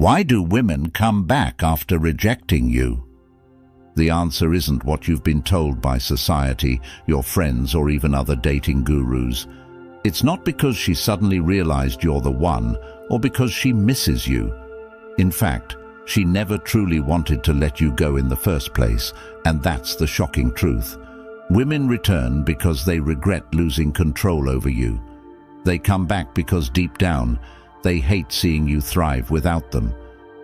Why do women come back after rejecting you? The answer isn't what you've been told by society, your friends, or even other dating gurus. It's not because she suddenly realized you're the one, or because she misses you. In fact, she never truly wanted to let you go in the first place, and that's the shocking truth. Women return because they regret losing control over you. They come back because deep down, they hate seeing you thrive without them.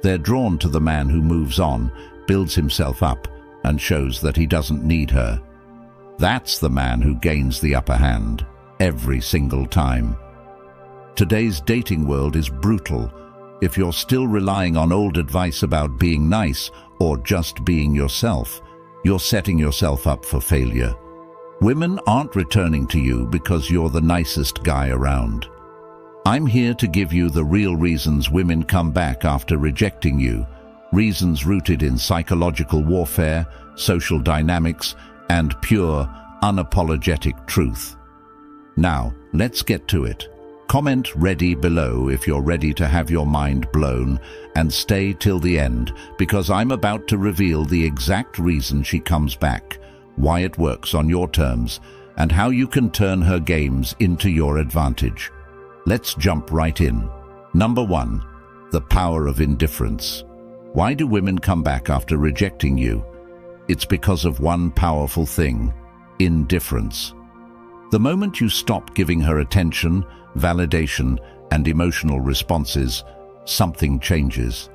They're drawn to the man who moves on, builds himself up, and shows that he doesn't need her. That's the man who gains the upper hand, every single time. Today's dating world is brutal. If you're still relying on old advice about being nice or just being yourself, you're setting yourself up for failure. Women aren't returning to you because you're the nicest guy around. I'm here to give you the real reasons women come back after rejecting you, reasons rooted in psychological warfare, social dynamics, and pure, unapologetic truth. Now, let's get to it. Comment "ready" below if you're ready to have your mind blown, and stay till the end, because I'm about to reveal the exact reason she comes back, why it works on your terms, and how you can turn her games into your advantage. Let's jump right in. Number 1. The power of indifference. Why do women come back after rejecting you? It's because of one powerful thing: indifference. The moment you stop giving her attention, validation, and emotional responses, something changes.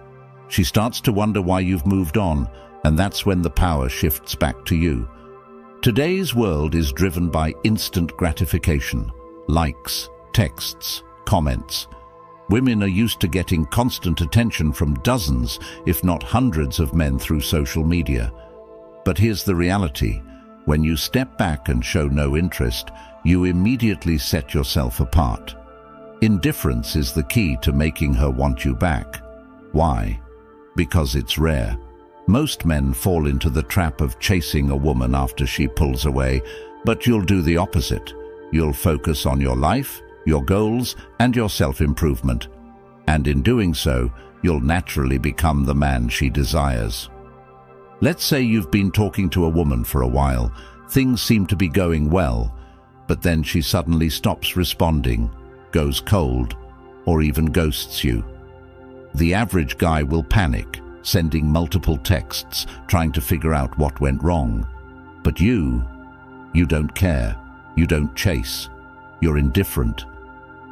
She starts to wonder why you've moved on, and that's when the power shifts back to you. Today's world is driven by instant gratification, likes, texts, comments. Women are used to getting constant attention from dozens, if not hundreds of men through social media. But here's the reality. When you step back and show no interest, you immediately set yourself apart. Indifference is the key to making her want you back. Why? Because it's rare. Most men fall into the trap of chasing a woman after she pulls away, but you'll do the opposite. You'll focus on your life, your goals, and your self-improvement. And in doing so, you'll naturally become the man she desires. Let's say you've been talking to a woman for a while. Things seem to be going well, but then she suddenly stops responding, goes cold, or even ghosts you. The average guy will panic, sending multiple texts, trying to figure out what went wrong. But you don't care. You don't chase. You're indifferent.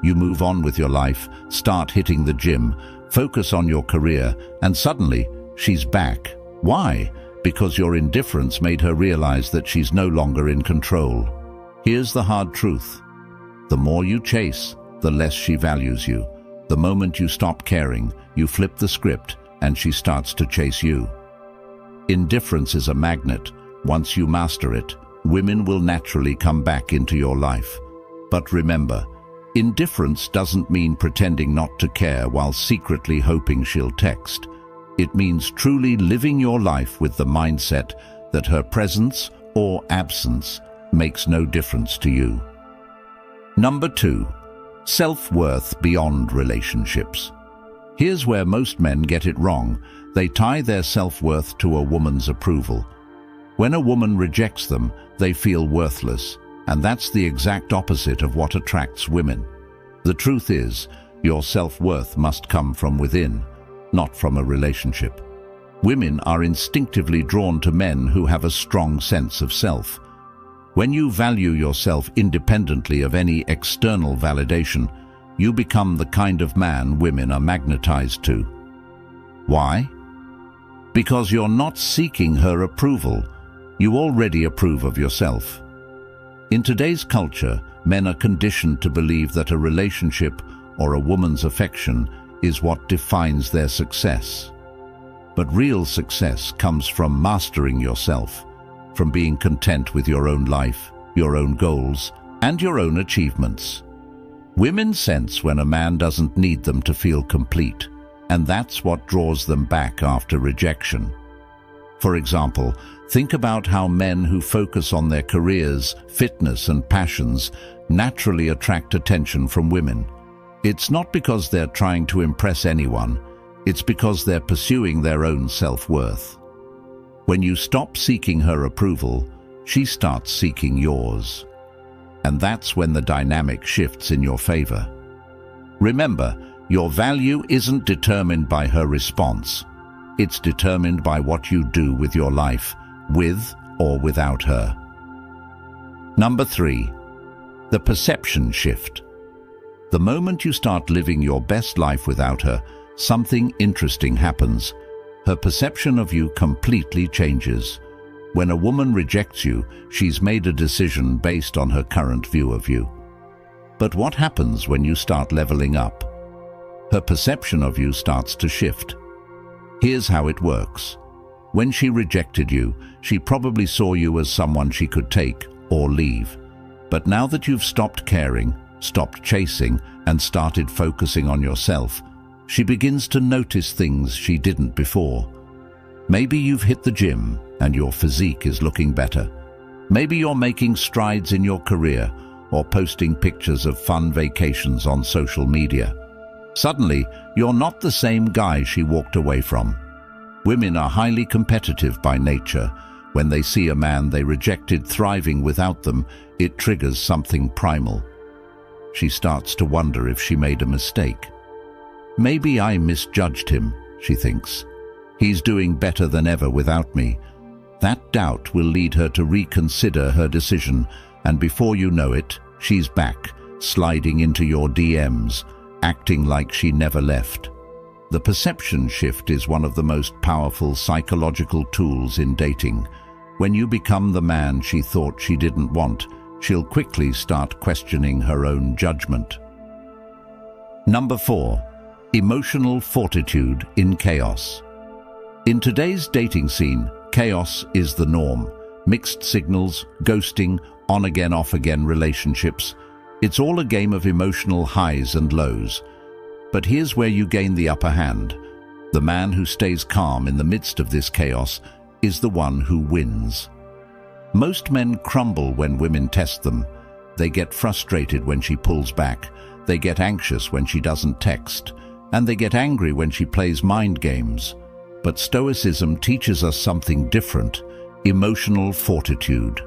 You move on with your life, start hitting the gym, focus on your career, and suddenly she's back. Why? Because your indifference made her realize that she's no longer in control. Here's the hard truth. The more you chase, the less she values you. The moment you stop caring, you flip the script, and she starts to chase you. Indifference is a magnet. Once you master it, women will naturally come back into your life. But remember, indifference doesn't mean pretending not to care while secretly hoping she'll text. It means truly living your life with the mindset that her presence or absence makes no difference to you. Number 2. Self-worth beyond relationships. Here's where most men get it wrong. They tie their self-worth to a woman's approval. When a woman rejects them, they feel worthless, and that's the exact opposite of what attracts women. The truth is, your self-worth must come from within, not from a relationship. Women are instinctively drawn to men who have a strong sense of self. When you value yourself independently of any external validation, you become the kind of man women are magnetized to. Why? Because you're not seeking her approval. You already approve of yourself. In today's culture, men are conditioned to believe that a relationship or a woman's affection is what defines their success. But real success comes from mastering yourself, from being content with your own life, your own goals, and your own achievements. Women sense when a man doesn't need them to feel complete, and that's what draws them back after rejection. For example, think about how men who focus on their careers, fitness, and passions naturally attract attention from women. It's not because they're trying to impress anyone. It's because they're pursuing their own self-worth. When you stop seeking her approval, she starts seeking yours. And that's when the dynamic shifts in your favor. Remember, your value isn't determined by her response. It's determined by what you do with your life, with or without her. Number 3, the perception shift. The moment you start living your best life without her, something interesting happens. Her perception of you completely changes. When a woman rejects you, she's made a decision based on her current view of you. But what happens when you start leveling up? Her perception of you starts to shift. Here's how it works. When she rejected you, she probably saw you as someone she could take or leave. But now that you've stopped caring, stopped chasing, and started focusing on yourself, she begins to notice things she didn't before. Maybe you've hit the gym and your physique is looking better. Maybe you're making strides in your career or posting pictures of fun vacations on social media. Suddenly, you're not the same guy she walked away from. Women are highly competitive by nature. When they see a man they rejected thriving without them, it triggers something primal. She starts to wonder if she made a mistake. Maybe I misjudged him, she thinks. He's doing better than ever without me. That doubt will lead her to reconsider her decision, and before you know it, she's back, sliding into your DMs, acting like she never left. The perception shift is one of the most powerful psychological tools in dating. When you become the man she thought she didn't want, she'll quickly start questioning her own judgment. Number 4, emotional fortitude in chaos. In today's dating scene, chaos is the norm. Mixed signals, ghosting, on-again, off-again relationships. It's all a game of emotional highs and lows. But here's where you gain the upper hand. The man who stays calm in the midst of this chaos is the one who wins. Most men crumble when women test them. They get frustrated when she pulls back. They get anxious when she doesn't text. And they get angry when she plays mind games. But Stoicism teaches us something different: emotional fortitude.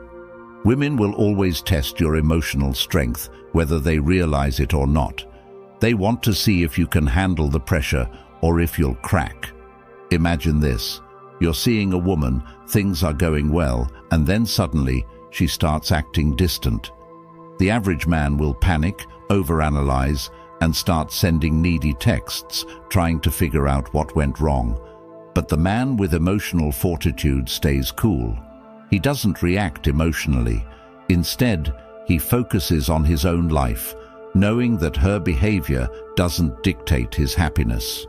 Women will always test your emotional strength, whether they realize it or not. They want to see if you can handle the pressure or if you'll crack. Imagine this. You're seeing a woman, things are going well, and then suddenly she starts acting distant. The average man will panic, overanalyze, and start sending needy texts, trying to figure out what went wrong. But the man with emotional fortitude stays cool. He doesn't react emotionally. Instead, he focuses on his own life, knowing that her behavior doesn't dictate his happiness.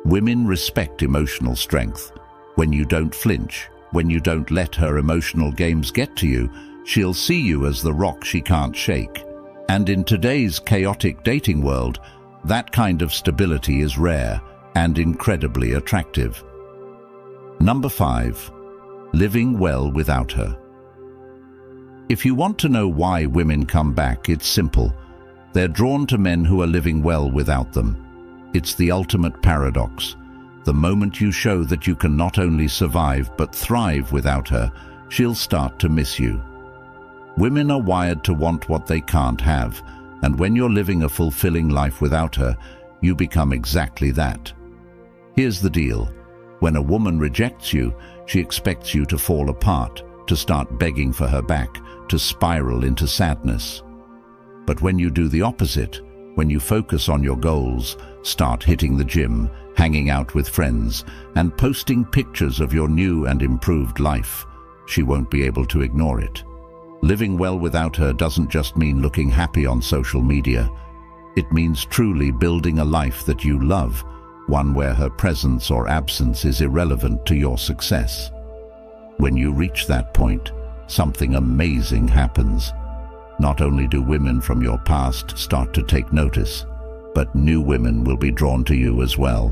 Women respect emotional strength. When you don't flinch, when you don't let her emotional games get to you, she'll see you as the rock she can't shake. And in today's chaotic dating world, that kind of stability is rare and incredibly attractive. Number 5, living well without her. If you want to know why women come back, it's simple. They're drawn to men who are living well without them. It's the ultimate paradox. The moment you show that you can not only survive but thrive without her, she'll start to miss you. Women are wired to want what they can't have, and when you're living a fulfilling life without her, you become exactly that. Here's the deal. When a woman rejects you, she expects you to fall apart, to start begging for her back, to spiral into sadness. But when you do the opposite, when you focus on your goals, start hitting the gym, hanging out with friends, and posting pictures of your new and improved life, she won't be able to ignore it. Living well without her doesn't just mean looking happy on social media. It means truly building a life that you love, one where her presence or absence is irrelevant to your success. When you reach that point, something amazing happens. Not only do women from your past start to take notice, but new women will be drawn to you as well.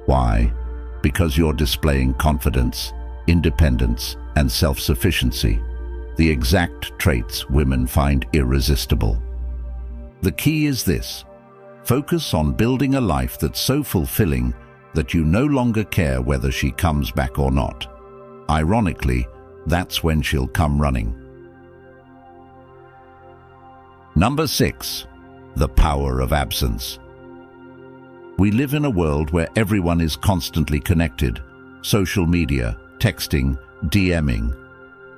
Why? Because you're displaying confidence, independence, and self-sufficiency, the exact traits women find irresistible. The key is this: focus on building a life that's so fulfilling that you no longer care whether she comes back or not. Ironically, that's when she'll come running. Number 6. The power of absence. We live in a world where everyone is constantly connected. Social media, texting, DMing.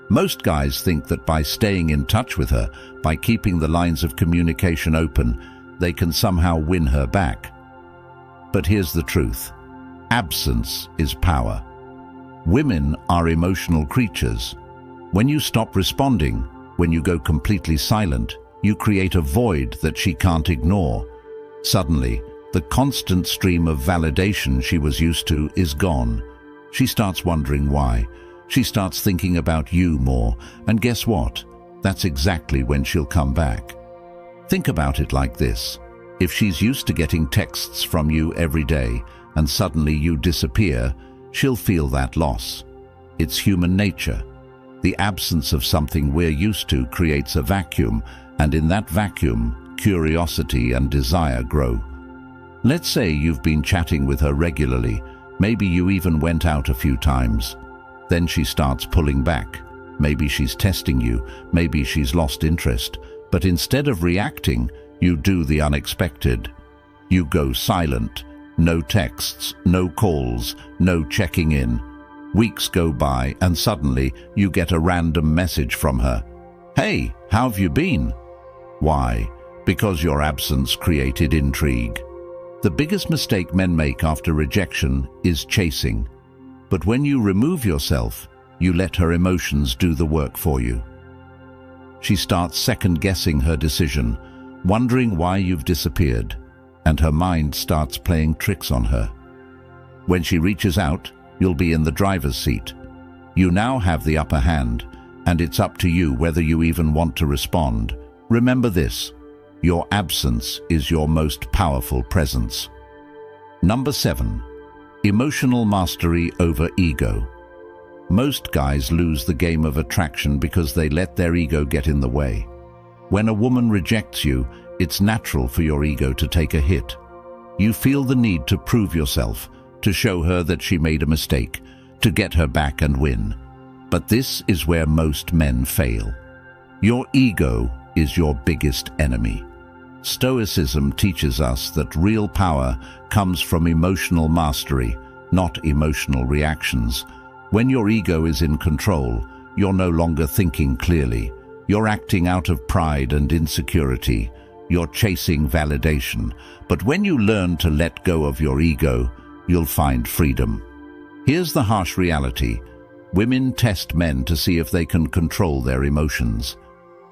Most guys think that by staying in touch with her, by keeping the lines of communication open, they can somehow win her back. But here's the truth. Absence is power. Women are emotional creatures. When you stop responding, when you go completely silent, you create a void that she can't ignore. Suddenly, the constant stream of validation she was used to is gone. She starts wondering why. She starts thinking about you more, and guess what? That's exactly when she'll come back. Think about it like this. If she's used to getting texts from you every day, and suddenly you disappear, she'll feel that loss. It's human nature. The absence of something we're used to creates a vacuum, and in that vacuum, curiosity and desire grow. Let's say you've been chatting with her regularly. Maybe you even went out a few times. Then she starts pulling back. Maybe she's testing you, maybe she's lost interest. But instead of reacting, you do the unexpected. You go silent. No texts, no calls, no checking in. Weeks go by and suddenly you get a random message from her. "Hey, how have you been?" Why? Because your absence created intrigue. The biggest mistake men make after rejection is chasing. But when you remove yourself, you let her emotions do the work for you. She starts second-guessing her decision, wondering why you've disappeared, and her mind starts playing tricks on her. When she reaches out, you'll be in the driver's seat. You now have the upper hand, and it's up to you whether you even want to respond. Remember this: your absence is your most powerful presence. Number 7. Emotional mastery over ego. Most guys lose the game of attraction because they let their ego get in the way. When a woman rejects you, it's natural for your ego to take a hit. You feel the need to prove yourself, to show her that she made a mistake, to get her back and win. But this is where most men fail. Your ego is your biggest enemy. Stoicism teaches us that real power comes from emotional mastery, not emotional reactions. When your ego is in control, you're no longer thinking clearly. You're acting out of pride and insecurity. You're chasing validation. But when you learn to let go of your ego, you'll find freedom. Here's the harsh reality. Women test men to see if they can control their emotions.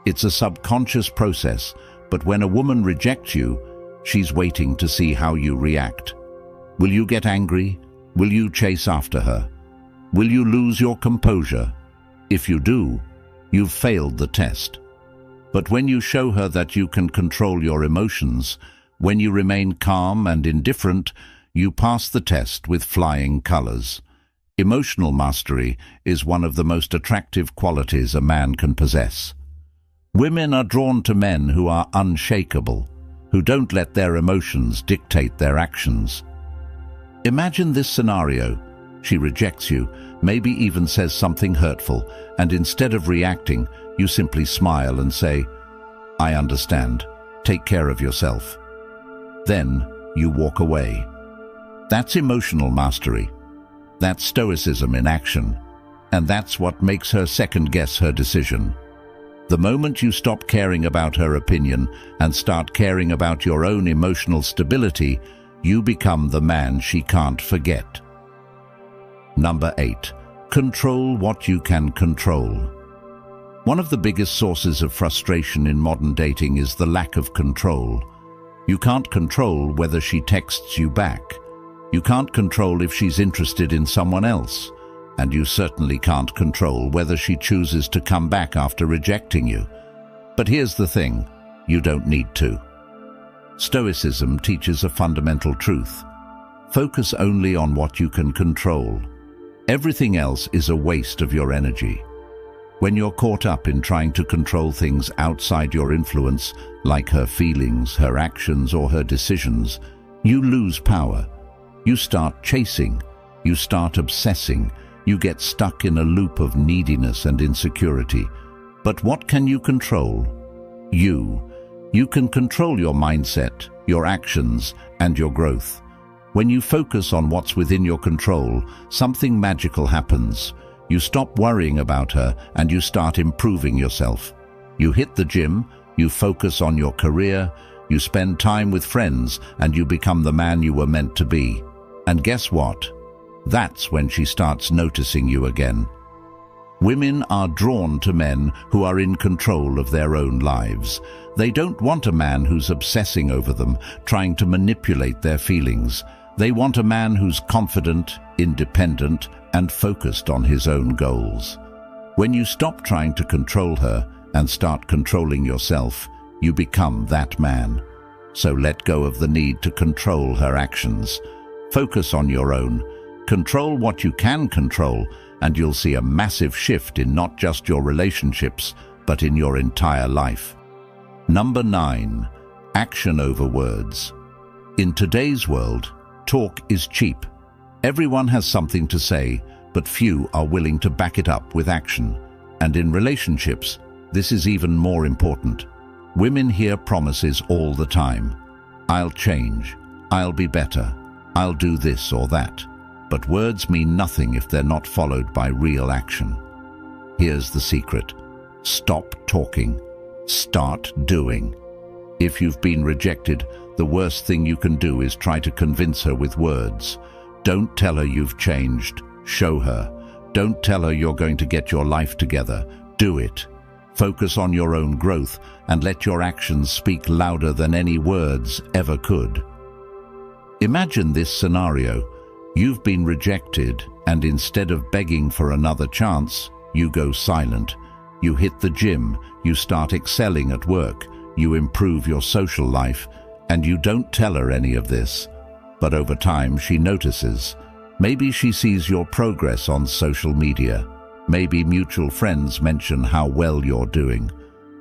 It's a subconscious process, but when a woman rejects you, she's waiting to see how you react. Will you get angry? Will you chase after her? Will you lose your composure? If you do, you've failed the test. But when you show her that you can control your emotions, when you remain calm and indifferent, you pass the test with flying colors. Emotional mastery is one of the most attractive qualities a man can possess. Women are drawn to men who are unshakable, who don't let their emotions dictate their actions. Imagine this scenario. She rejects you, maybe even says something hurtful, and instead of reacting, you simply smile and say, "I understand. Take care of yourself." Then you walk away. That's emotional mastery. That's Stoicism in action. And that's what makes her second-guess her decision. The moment you stop caring about her opinion and start caring about your own emotional stability, you become the man she can't forget. Number 8. Control what you can control. One of the biggest sources of frustration in modern dating is the lack of control. You can't control whether she texts you back. You can't control if she's interested in someone else. And you certainly can't control whether she chooses to come back after rejecting you. But here's the thing, you don't need to. Stoicism teaches a fundamental truth. Focus only on what you can control. Everything else is a waste of your energy. When you're caught up in trying to control things outside your influence, like her feelings, her actions, or her decisions, you lose power. You start chasing, you start obsessing, you get stuck in a loop of neediness and insecurity. But what can you control? You. You can control your mindset, your actions, and your growth. When you focus on what's within your control, something magical happens. You stop worrying about her and you start improving yourself. You hit the gym, you focus on your career, you spend time with friends, and you become the man you were meant to be. And guess what? That's when she starts noticing you again. Women are drawn to men who are in control of their own lives. They don't want a man who's obsessing over them, trying to manipulate their feelings. They want a man who's confident, independent, and focused on his own goals. When you stop trying to control her and start controlling yourself, you become that man. So let go of the need to control her actions. Focus on your own. Control what you can control, and you'll see a massive shift in not just your relationships, but in your entire life. Number 9. Action over words. In today's world, talk is cheap. Everyone has something to say, but few are willing to back it up with action. And in relationships, this is even more important. Women hear promises all the time. I'll change. I'll be better. I'll do this or that. But words mean nothing if they're not followed by real action. Here's the secret. Stop talking. Start doing. If you've been rejected, the worst thing you can do is try to convince her with words. Don't tell her you've changed. Show her. Don't tell her you're going to get your life together. Do it. Focus on your own growth and let your actions speak louder than any words ever could. Imagine this scenario. You've been rejected, and instead of begging for another chance, you go silent. You hit the gym, you start excelling at work, you improve your social life, and you don't tell her any of this. But over time, she notices. Maybe she sees your progress on social media. Maybe mutual friends mention how well you're doing.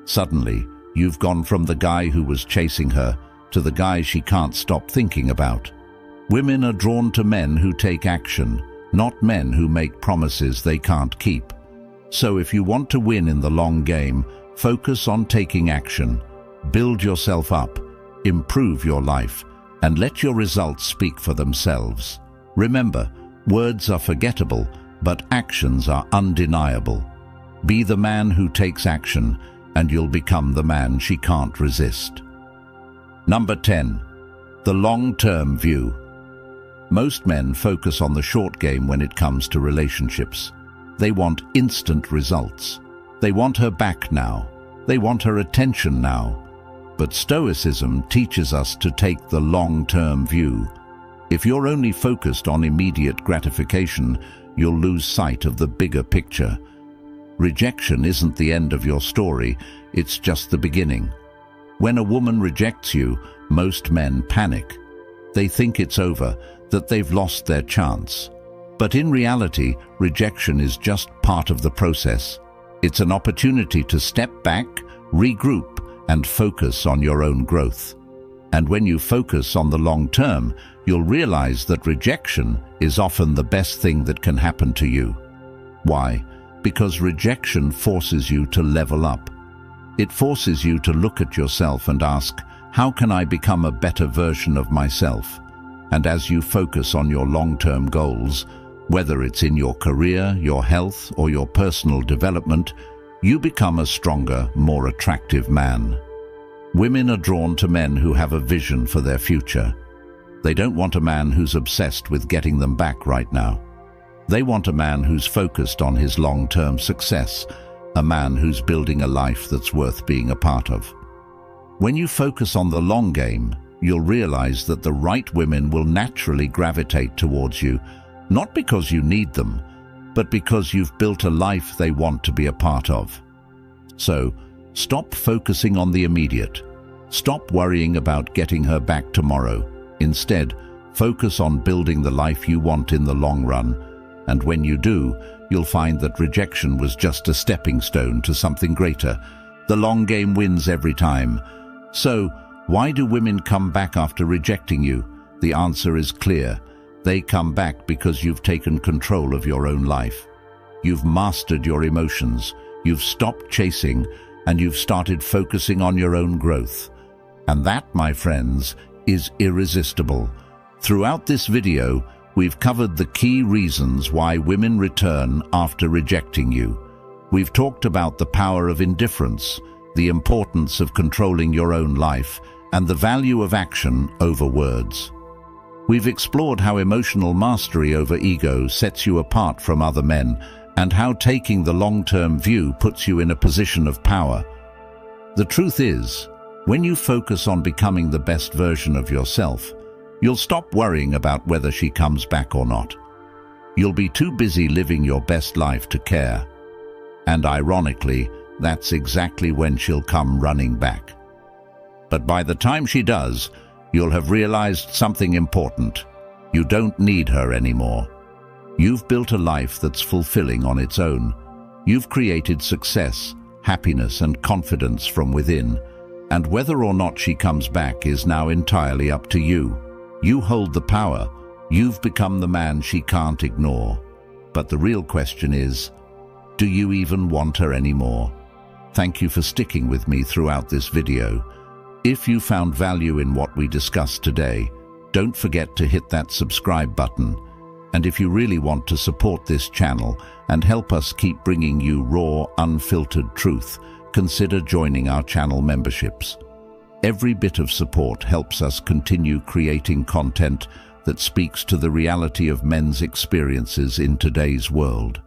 Suddenly, you've gone from the guy who was chasing her to the guy she can't stop thinking about. Women are drawn to men who take action, not men who make promises they can't keep. So if you want to win in the long game, focus on taking action. Build yourself up, improve your life, and let your results speak for themselves. Remember, words are forgettable, but actions are undeniable. Be the man who takes action, and you'll become the man she can't resist. Number 10. The long-term view. Most men focus on the short game when it comes to relationships. They want instant results. They want her back now. They want her attention now. But Stoicism teaches us to take the long-term view. If you're only focused on immediate gratification, you'll lose sight of the bigger picture. Rejection isn't the end of your story, it's just the beginning. When a woman rejects you, most men panic. They think it's over, that they've lost their chance. But in reality, rejection is just part of the process. It's an opportunity to step back, regroup, and focus on your own growth. And when you focus on the long term, you'll realize that rejection is often the best thing that can happen to you. Why? Because rejection forces you to level up. It forces you to look at yourself and ask, how can I become a better version of myself? And as you focus on your long-term goals, whether it's in your career, your health, or your personal development, you become a stronger, more attractive man. Women are drawn to men who have a vision for their future. They don't want a man who's obsessed with getting them back right now. They want a man who's focused on his long-term success, a man who's building a life that's worth being a part of. When you focus on the long game, you'll realize that the right women will naturally gravitate towards you, not because you need them, but because you've built a life they want to be a part of. So, stop focusing on the immediate. Stop worrying about getting her back tomorrow. Instead, focus on building the life you want in the long run. And when you do, you'll find that rejection was just a stepping stone to something greater. The long game wins every time. So, why do women come back after rejecting you? The answer is clear. They come back because you've taken control of your own life. You've mastered your emotions, you've stopped chasing, and you've started focusing on your own growth. And that, my friends, is irresistible. Throughout this video, we've covered the key reasons why women return after rejecting you. We've talked about the power of indifference, the importance of controlling your own life, and the value of action over words. We've explored how emotional mastery over ego sets you apart from other men, and how taking the long-term view puts you in a position of power. The truth is, when you focus on becoming the best version of yourself, you'll stop worrying about whether she comes back or not. You'll be too busy living your best life to care. And ironically, that's exactly when she'll come running back. But by the time she does, you'll have realized something important. You don't need her anymore. You've built a life that's fulfilling on its own. You've created success, happiness, and confidence from within. And whether or not she comes back is now entirely up to you. You hold the power. You've become the man she can't ignore. But the real question is, do you even want her anymore? Thank you for sticking with me throughout this video. If you found value in what we discussed today, don't forget to hit that subscribe button. And if you really want to support this channel and help us keep bringing you raw, unfiltered truth, consider joining our channel memberships. Every bit of support helps us continue creating content that speaks to the reality of men's experiences in today's world.